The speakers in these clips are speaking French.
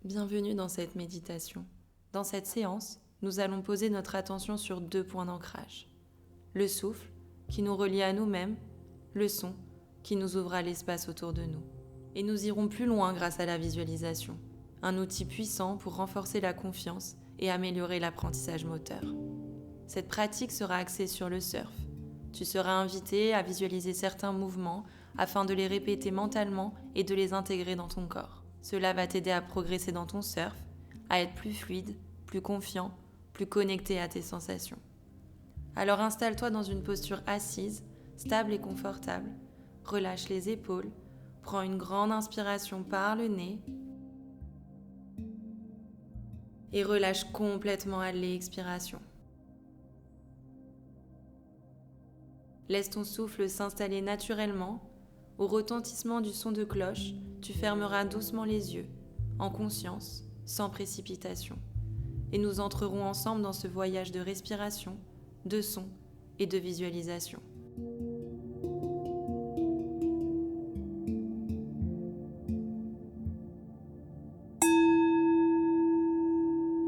Bienvenue dans cette méditation. Dans cette séance, nous allons poser notre attention sur 2 points d'ancrage. Le souffle, qui nous relie à nous-mêmes, le son, qui nous ouvre à l'espace autour de nous. Et nous irons plus loin grâce à la visualisation, un outil puissant pour renforcer la confiance et améliorer l'apprentissage moteur. Cette pratique sera axée sur le surf. Tu seras invité à visualiser certains mouvements afin de les répéter mentalement et de les intégrer dans ton corps. Cela va t'aider à progresser dans ton surf, à être plus fluide, plus confiant, plus connecté à tes sensations. Alors installe-toi dans une posture assise, stable et confortable. Relâche les épaules, prends une grande inspiration par le nez et relâche complètement à l'expiration. Laisse ton souffle s'installer naturellement. Au retentissement du son de cloche, tu fermeras doucement les yeux, en conscience, sans précipitation. Et nous entrerons ensemble dans ce voyage de respiration, de son et de visualisation.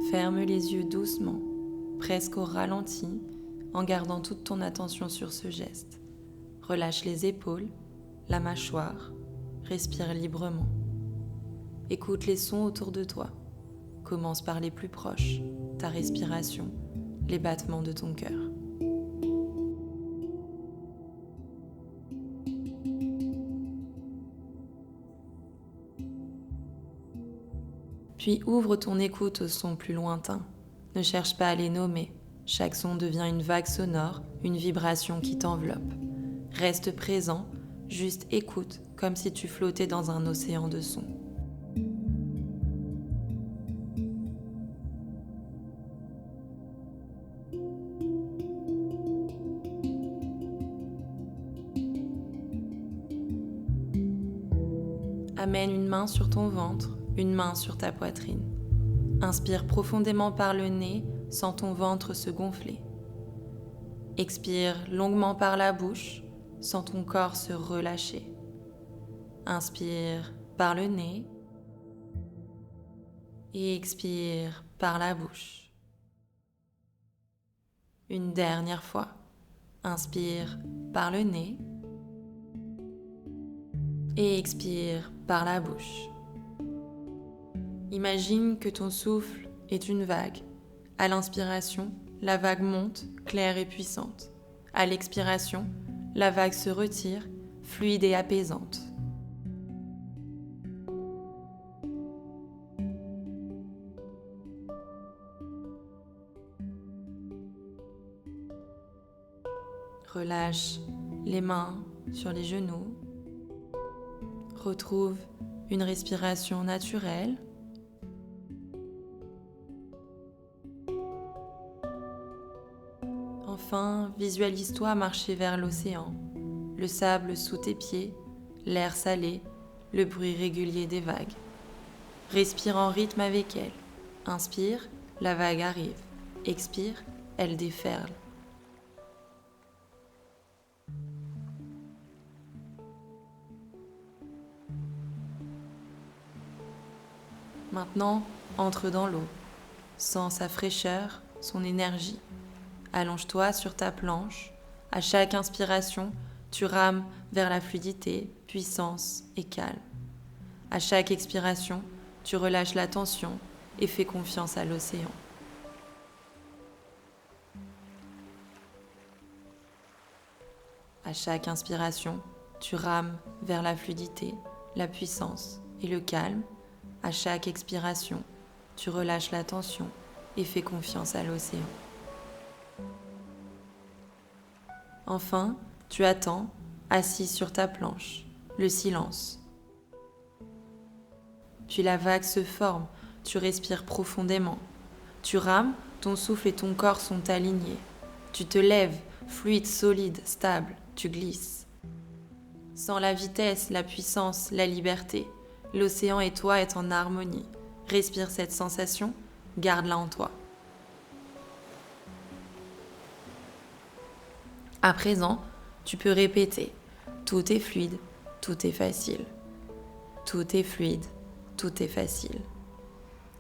Ferme les yeux doucement, presque au ralenti, en gardant toute ton attention sur ce geste. Relâche les épaules, la mâchoire, respire librement. Écoute les sons autour de toi. Commence par les plus proches, ta respiration, les battements de ton cœur. Puis ouvre ton écoute aux sons plus lointains. Ne cherche pas à les nommer. Chaque son devient une vague sonore, une vibration qui t'enveloppe. Reste présent, juste écoute comme si tu flottais dans un océan de sons. Amène une main sur ton ventre, une main sur ta poitrine. Inspire profondément par le nez, sens ton ventre se gonfler. Expire longuement par la bouche, sens ton corps se relâcher. Inspire par le nez et expire par la bouche. Une dernière fois, inspire par le nez et expire par la bouche. Imagine que ton souffle est une vague. À l'inspiration, la vague monte, claire et puissante. À l'expiration, la vague se retire, fluide et apaisante. Relâche les mains sur les genoux. Retrouve une respiration naturelle. Enfin, visualise-toi marcher vers l'océan, le sable sous tes pieds, l'air salé, le bruit régulier des vagues. Respire en rythme avec elle. Inspire, la vague arrive. Expire, elle déferle. Maintenant, entre dans l'eau. Sens sa fraîcheur, son énergie. Allonge-toi sur ta planche. À chaque inspiration, tu rames vers la fluidité, puissance et calme. À chaque expiration, tu relâches la tension et fais confiance à l'océan. À chaque inspiration, tu rames vers la fluidité, la puissance et le calme. À chaque expiration, tu relâches la tension et fais confiance à l'océan. Enfin, tu attends, assis sur ta planche, le silence. Puis la vague se forme, tu respires profondément. Tu rames, ton souffle et ton corps sont alignés. Tu te lèves, fluide, solide, stable, tu glisses. Sens la vitesse, la puissance, la liberté. L'océan et toi est en harmonie. Respire cette sensation, garde-la en toi. À présent, tu peux répéter « Tout est fluide, tout est facile. Tout est fluide, tout est facile.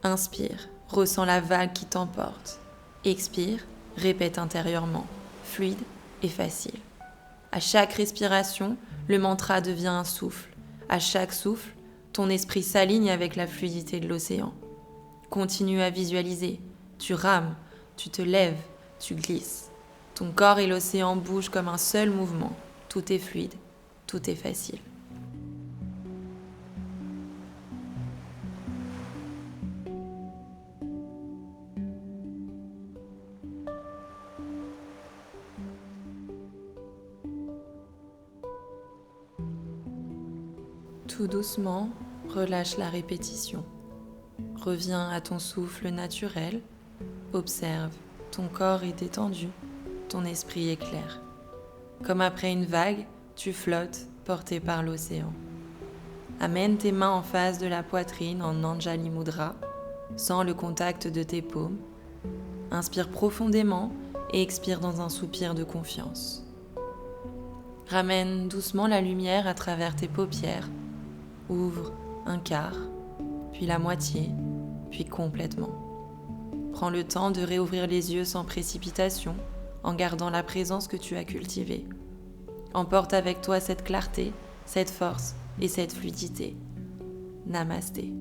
Inspire, ressens la vague qui t'emporte. Expire, répète intérieurement, fluide et facile. À chaque respiration, le mantra devient un souffle. À chaque souffle, ton esprit s'aligne avec la fluidité de l'océan. Continue à visualiser. Tu rames, tu te lèves, tu glisses. Ton corps et l'océan bougent comme un seul mouvement. Tout est fluide, tout est facile. Tout doucement, relâche la répétition. Reviens à ton souffle naturel. Observe, ton corps est détendu, ton esprit est clair. Comme après une vague, tu flottes, porté par l'océan. Amène tes mains en face de la poitrine en Anjali Mudra, sens le contact de tes paumes. Inspire profondément et expire dans un soupir de confiance. Ramène doucement la lumière à travers tes paupières. Ouvre un quart, puis la moitié, puis complètement. Prends le temps de réouvrir les yeux sans précipitation, en gardant la présence que tu as cultivée. Emporte avec toi cette clarté, cette force et cette fluidité. Namasté.